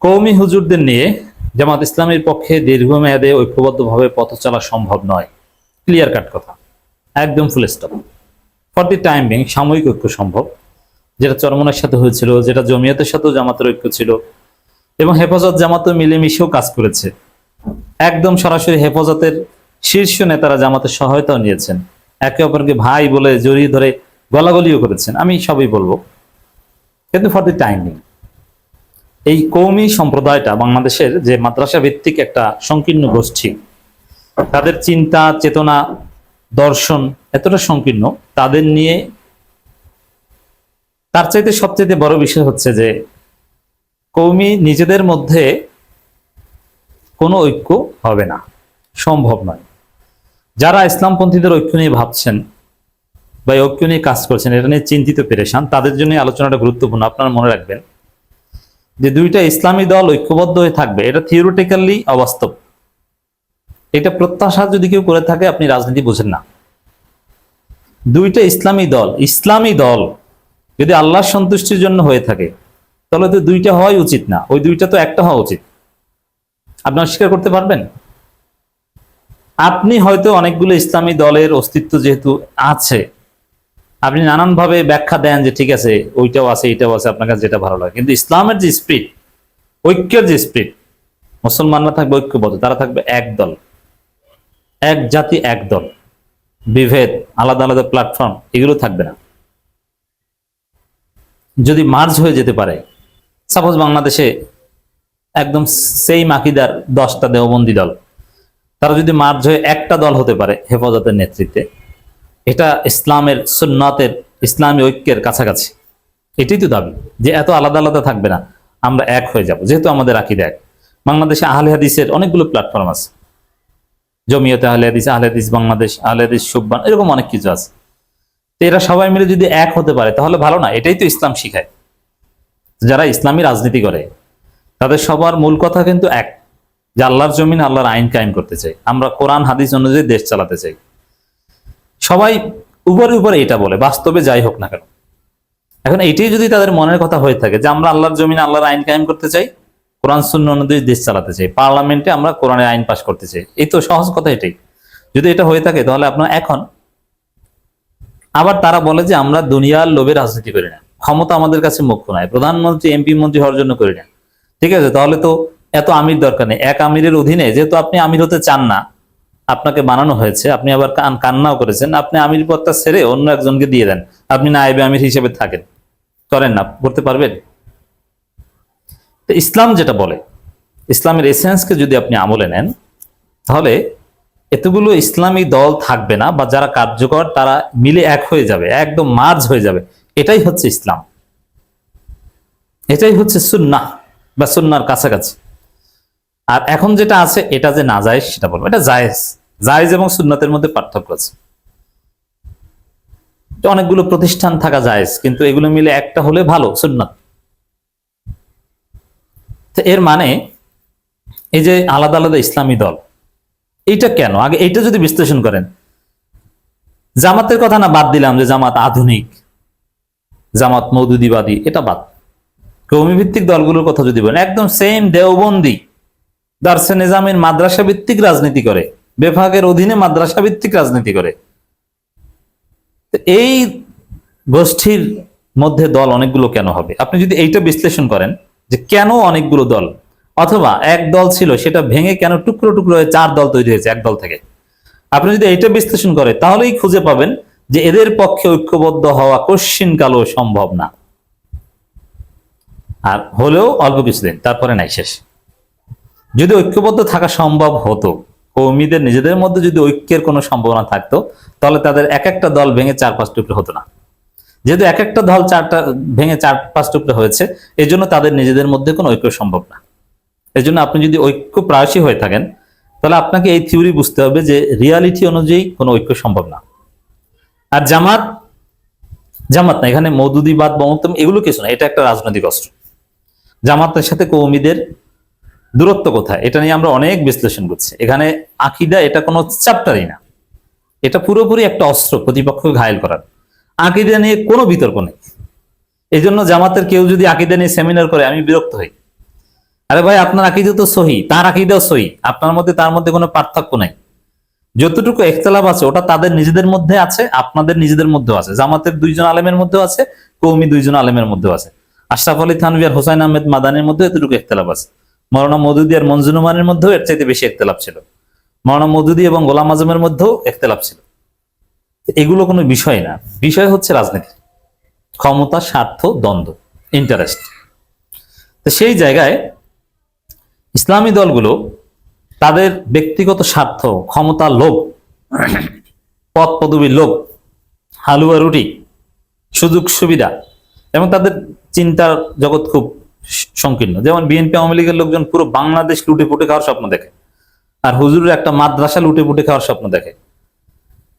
কওমি হুজুরদের নিয়ে জামাত ইসলামের পক্ষে দীর্ঘমেয়াদে ঐক্যবদ্ধভাবে পথ চলা সম্ভব নয়। ক্লিয়ার কাট কথা, একদম full stop. For the time being সাময়িক ঐক্য সম্ভব, যেটা চরমনের সাথে হয়েছিল, যেটা জমিয়তের সাথেও জামাতের ঐক্য ছিল, এবং হেফাজত জামাতও মিলেমিশেও কাজ করেছে। একদম সরাসরি হেফাজতের শীর্ষ নেতারা জামাতের সহায়তাও নিয়েছেন, একে অপরকে ভাই বলে জড়িয়ে ধরে গলাগলিও করেছেন, আমি সবই বলবো। কিন্তু ফর দি টাইম বিং এই কওমি সম্প্রদায়টা বাংলাদেশের যে মাদ্রাসা ভিত্তিক একটা সংকীর্ণ গোষ্ঠী, তাদের চিন্তা চেতনা দর্শন এতটা সংকীর্ণ, তাদের নিয়ে তার চাইতে সবচেয়ে বড় বিষয় হচ্ছে যে কওমি নিজেদের মধ্যে কোনো ঐক্য হবে না, সম্ভব নয়। যারা ইসলামপন্থীদের ঐক্য নিয়ে ভাবছেন বা ঐক্য নিয়ে কাজ করছেন, এটা নিয়ে চিন্তিত পেরেশান, তাদের জন্য আলোচনাটা গুরুত্বপূর্ণ। আপনারা মনে রাখবেন যে দুইটা ইসলামী দল ঐক্যবদ্ধ হয়ে থাকবে, এটা থিওরিটিক্যালি অবাস্তব। এটা প্রত্যাশা যদি কেউ করে থাকে, আপনি রাজনীতি বুঝেন না। দুইটা ইসলামী দল যদি আল্লাহর সন্তুষ্টির জন্য হয়ে থাকে, তাহলে তো দুইটা হওয়াই উচিত না, ওই দুইটা তো একটা হওয়া উচিত। আপনি অস্বীকার করতে পারবেন? আপনি হয়তো অনেকগুলো ইসলামী দলের অস্তিত্ব যেহেতু আছে, আপনি নানানভাবে ব্যাখ্যা দেন যে ঠিক আছে ওইটাও আছে এটাও আছে, আপনার কাছে যেটা ভালো লাগে। কিন্তু ইসলামের যে স্পিরিট, ঐক্যের যে স্পিরিট, মুসলমানরা থাকবে ঐক্যবদ্ধ, তারা থাকবে এক দল, এক জাতি এক দল। বিভেদ, আলাদা আলাদা প্ল্যাটফর্ম, এগুলো থাকবে না। যদি মার্জ হয়ে যেতে পারে, সাপোজ বাংলাদেশে একদম সেই আকীদার 10টা দেওবন্দি দল, তারা যদি মার্জ হয়ে একটা দল হতে পারে হেফাজতের নেতৃত্বে, এটা ইসলামের সুন্নাতের ইসলামী ঐক্যের কাছাকাছি। এটাই তো দাবি, যে এত আলাদা আলাদা থাকবে না, আমরা এক হয়ে যাব, যেহেতু আমাদের আকীদা এক। বাংলাদেশে আহলে হাদিসের অনেকগুলো প্ল্যাটফর্ম আছে, জমিয়তে আহলে হাদিস বাংলাদেশ, আহলে হাদিস সুববান, এরকম অনেক কিছু আছে। তো এরা সবাই মিলে যদি এক হতে পারে তাহলে ভালো না? এটাই তো ইসলাম শিখায়। যারা ইসলামী রাজনীতি করে তাদের সবার মূল কথা কিন্তু এক, যে আল্লাহর জমিন আল্লাহর আইন কায়েম করতে চাই, আমরা কোরআন হাদিস অনুযায়ী দেশ চালাতে চাই। সবাই উপরে উপরে এটা বলে, বাস্তবে যাই হোক না কেন। এখন এইটাই যদি তাদের মনের কথা হয়ে থাকে যে আমরা আল্লাহর জমিন আল্লাহর আইন কায়েম করতে চাই, কোরআন সুন্নাহ অনুযায়ী দেশ চালাতে চাই, পার্লামেন্টে আমরা কোরআনের আইন পাশ করতে চাই, এই তো সহজ কথা। এটাই যদি এটা হয়ে থাকে তাহলে আপনার এখন আবার তারা বলে যে আমরা দুনিয়ার লোভে রাজনীতি করি না, ক্ষমতা আমাদের কাছে মুখ্য নয়, প্রধানমন্ত্রী এমপি মন্ত্রী হওয়ার জন্য করি না। ঠিক আছে, তাহলে তো এত আমির দরকার নেই। এক আমিরের অধীনে যেহেতু আপনি আমির হতে চান না, আপনাকে বানানো হয়েছে, আপনি আবার কান্নাও করেছেন, আপনি আমির পদটা ছেড়ে অন্য একজনকে দিয়ে দেন, আপনি নায়েবে আমির হিসেবে থাকেন, করেন না? করতে পারবেন? তো ইসলাম যেটা বলে, ইসলামের এসেন্সকে যদি আপনি আমলে নেন, তাহলে এতগুলো ইসলামী দল থাকবে না, বা যারা কার্যকর তারা মিলে এক হয়ে যাবে, একদম মার্জ হয়ে যাবে। এটাই হচ্ছে ইসলাম, এটাই হচ্ছে সুন্নাহ বা সুন্নাহর কাছাকাছি। আর এখন যেটা আছে এটা যে নাজায়েজ সেটা বলবো, এটা জায়েজ। জায়েজ এবং সুন্নাতের মধ্যে পার্থক্য আছে। অনেকগুলো প্রতিষ্ঠান থাকা জায়েজ, কিন্তু এগুলো মিলে একটা হলে ভালো, সুন্নাত। তো এর মানে এই যে আলাদা আলাদা ইসলামী দল, এইটা কেন? আগে এইটা যদি বিশ্লেষণ করেন, জামাতের কথা না বাদ দিলাম, যে জামাত আধুনিক, জামাত মওদুদিবাদী, এটা বাদ। কওমি ভিত্তিক দলগুলোর কথা যদি বলেন, একদম সেম দেওবন্দি দারসে নিজামের মাদ্রাসা ভিত্তিক রাজনীতি করে, বিভাগের অধীনে মাদ্রাসা ভিত্তিক রাজনীতি করে। এই গোষ্ঠীর মধ্যে দল অনেকগুলো কেন হবে? আপনি যদি এইটা বিশ্লেষণ করেন যে কেন অনেকগুলো দল, অথবা এক দল ছিল সেটা ভেঙে কেন টুকরো টুকরো হয়ে 4 দল তৈরি হয়েছে এক দল থেকে, আপনি যদি এইটা বিশ্লেষণ করেন, তাহলেই খুঁজে পাবেন যে এদের পক্ষে ঐক্যবদ্ধ হওয়া কশ্চিনকালও সম্ভব না। আর হলেও অল্প কিছুদিন, তারপরে নাই, শেষ। যদি ঐক্যবদ্ধ থাকা সম্ভব হতো, কওমিদের নিজেদের মধ্যে যদি ঐক্যের কোনো সম্ভাবনা থাকতো, তাহলে তাদের এক একটা দল ভেঙে 4-5 টুকরো হতো না। যেহেতু এক একটা দল ভেঙে 4-5 টুকরো হয়েছে, এই জন্য তাদের নিজেদের মধ্যে কোনো ঐক্য সম্ভব না। এই জন্য আপনি যদি ঐক্য প্রায়শই হয়ে থাকেন, তাহলে আপনাকে এই থিওরি বুঝতে হবে যে রিয়ালিটি অনুযায়ী কোনো ঐক্য সম্ভব না। আর জামাত না, এখানে মওদুদিবাদ বমতম এগুলো কিছু না, এটা একটা রাজনৈতিক অস্ত্র। জামাতের সাথে কওমিদের দূরত্ব কোথায়, এটা নিয়ে আমরা অনেক বিশ্লেষণ করছি। এখানে আকীদা এটা কোনো চ্যাপ্টারই না, এটা পুরোপুরি একটা অস্ত্র প্রতিপক্ষকে ঘায়েল করার। আকীদা নিয়ে কোনো বিতর্ক নেই। এই জন্য জামাতের কেউ যদি আকীদা নিয়ে সেমিনার করে, আমি বিরক্ত হই। আরে ভাই, আপনার আকীদা তো সহি, তার আকীদাও সহি, আপনার মধ্যে তার মধ্যে কোনো পার্থক্য নাই। যতটুকু ইখতিলাফ আছে ওটা তাদের নিজেদের মধ্যে আছে, আপনাদের নিজেদের মধ্যেও আছে, জামাতের দুইজন আলেমের মধ্যেও আছে, কওমি দুইজন আলেমের মধ্যেও আছে। আশরাফ আলী থানভী আর হোসাইন আহমেদ মাদানির মধ্যে এতটুকু ইখতিলাফ আছে। মাওলানা মওদুদী আর মনজুরুমানের মধ্যেও এর চাইতে বেশি ইখতিলাফ ছিল। মাওলানা মওদুদী এবং গোলাম আজমের মধ্যেও ইখতিলাফ ছিল। এগুলো কোনো বিষয় না, বিষয় হচ্ছে রাজনীতি, ক্ষমতা, স্বার্থ, দ্বন্দ্ব, ইন্টারেস্ট। তো সেই জায়গায় ইসলামী দলগুলো তাদের ব্যক্তিগত স্বার্থ, ক্ষমতা, লোভ, পদ পদবীর লোভ, হালুয়া রুটি, সুযোগ সুবিধা, এবং তাদের চিন্তার জগৎ খুব সংকীর্ণ। যেমন বিএনপি আওয়ামী লীগের লোকজন পুরো বাংলাদেশ লুটে পুটে খাওয়ার স্বপ্ন দেখে, আর হুজুরের একটা মাদ্রাসা লুটে পুটে খাওয়ার স্বপ্ন দেখে।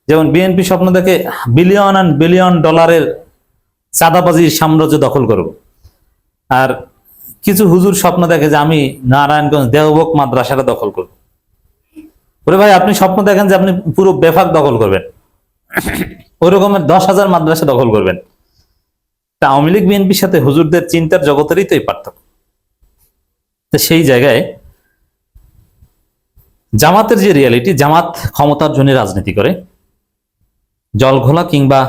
যেমন বিএনপি স্বপ্ন দেখে বিলিয়ন অ্যান্ড বিলিয়ন ডলারের চাঁদাবাজির সাম্রাজ্য দখল করব, আর কিছু হুজুর স্বপ্ন দেখে যে আমি নারায়ণগঞ্জ দেওবক মাদ্রাসাটা দখল করব। ওরে ভাই, আপনি স্বপ্ন দেখেন যে আপনি পুরো বেফাক দখল করবেন, ওই রকমের 10,000 মাদ্রাসা দখল করবেন। তা আওয়ামী লীগ বিএনপির সাথে হুজুরদের চিন্তার জগতেরই তো এই পার্থক্য। তো সেই জায়গায় জামাতের যে রিয়ালিটি, জামাত ক্ষমতার জন্য রাজনীতি করে, জলঘোলা কিংবা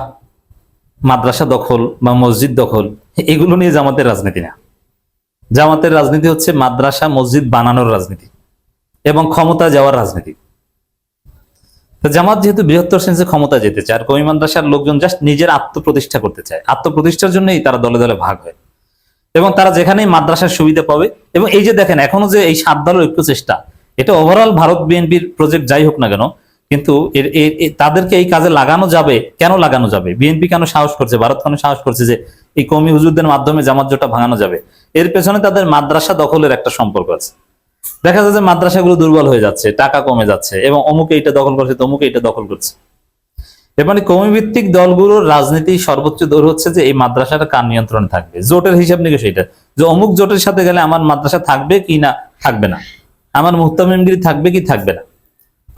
মাদ্রাসা দখল বা মসজিদ দখল এগুলো নিয়ে জামাতের রাজনীতি না। জামাতের রাজনীতি হচ্ছে মাদ্রাসা মসজিদ বানানোর রাজনীতি এবং ক্ষমতা যাওয়ার রাজনীতি। তো জামাত যেহেতু বৃহত্তর সেন্সে ক্ষমতা যেতে চায়, আর কওমি মাদ্রাসার লোকজন জাস্ট নিজের আত্মপ্রতিষ্ঠা করতে চায়, আত্মপ্রতিষ্ঠার জন্যই তারা দলে দলে ভাগ হয়, এবং তারা যেখানেই মাদ্রাসার সুবিধা পাবে। এবং এই যে দেখেন এখনো যে এই 7 দলের ঐক্য চেষ্টা, এটা ওভারঅল ভারত বিএনপির প্রজেক্ট যাই হোক না কেন, কিন্তু তাদেরকে এই কাজে লাগানো যাবে। কেন লাগানো যাবে? বিএনপি কেন সাহস করছে, ভারত কেন সাহস করছে যে এই কওমি হুজুরদের মাধ্যমে জামাত জোটটা ভাঙানো যাবে? এর পেছনে তাদের মাদ্রাসা দখলের একটা সম্পর্ক আছে। দেখা যায় যে মাদ্রাসাগুলো দুর্বল হয়ে যাচ্ছে, টাকা কমে যাচ্ছে, এবং অমুকে এইটা দখল করছে, তমুকে এইটা দখল করছে। এর মানে কওমি ভিত্তিক দলগুলোর রাজনীতি সর্বোচ্চ দৌড় হচ্ছে যে এই মাদ্রাসাটা কার নিয়ন্ত্রণে থাকবে। জোটের হিসাব নিকেশ এটা, যে অমুক জোটের সাথে গেলে আমার মাদ্রাসা থাকবে কি না থাকবে না, আমার মুহতামিমগিরি থাকবে কি থাকবে না,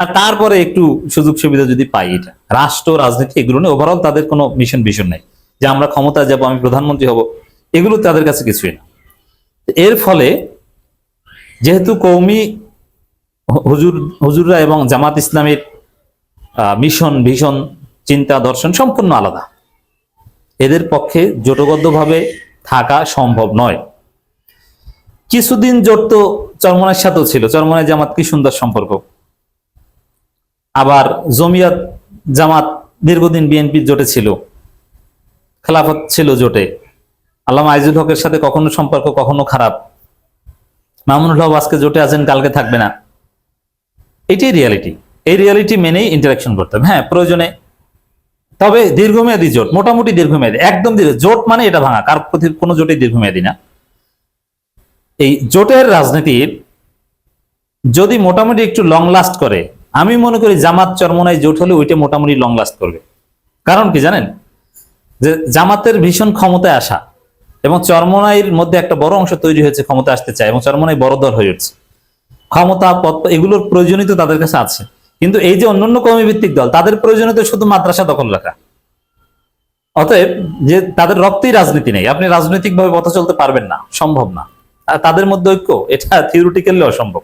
আর তারপরে একটু সুযোগ সুবিধা যদি পাই। এটা রাষ্ট্র রাজনীতি এগুলো নিয়ে ওভারঅল তাদের কোনো মিশন ভিশন নেই যে আমরা ক্ষমতায় যাব, আমি প্রধানমন্ত্রী হব, এগুলো তাদের কাছে কিছুই না। এর ফলে যেহেতু কওমি হুজুররা এবং জামাত ইসলামের মিশন ভীষণ চিন্তা দর্শন সম্পূর্ণ আলাদা, এদের পক্ষে জোটবদ্ধভাবে থাকা সম্ভব নয়। কিছুদিন জোট তো চরমনার সাথেও ছিল, চরমনায় জামাত কি সুন্দর সম্পর্ক। আবার জমিয়ত জামাত দীর্ঘদিন বিএনপির জোটে ছিল, খেলাফত ছিল জোটে, আল্লামা আইজুল হকের সাথে কখনো সম্পর্ক কখনো খারাপ, মামুনুল হক আজকে জোটে আছেন কালকে থাকবে না। এটাই রিয়ালিটি। এই রিয়ালিটি মেনেই ইন্টারাকশন করতে হবে, হ্যাঁ প্রয়োজনে, তবে দীর্ঘমেয়াদী জোট, মোটামুটি দীর্ঘমেয়াদী, একদম জোট মানে এটা ভাঙা, কার প্রতি কোনো জোটই দীর্ঘমেয়াদী না। এই জোটের রাজনীতির যদি মোটামুটি একটু লং লাস্ট করে, আমি মনে করি জামাত চরমনায় জোট হলে ওইটা মোটামুটি লং লাস্ট করবে। কারণ কি জানেন, যে জামাতের ভীষণ ক্ষমতায় আসা, এবং চরমনাইয়ের মধ্যে একটা বড় অংশ তৈরি হয়েছে ক্ষমতা আসতে চায়, এবং চরমনাই বড় দল হয়ে উঠছে, ক্ষমতা পদ এগুলোর প্রয়োজনীয়তা তাদের কাছে আছে। কিন্তু এই যে অন্যান্য কওমি ভিত্তিক দল, তাদের প্রয়োজনীয়তা শুধু মাদ্রাসা দখল রাখা। অতএব যে তাদের রক্তেই রাজনীতি নেই, আপনি রাজনৈতিক ভাবে পথ চলতে পারবেন না, সম্ভব না। আর তাদের মধ্যে ঐক্য, এটা থিওরিটিক্যালি অসম্ভব।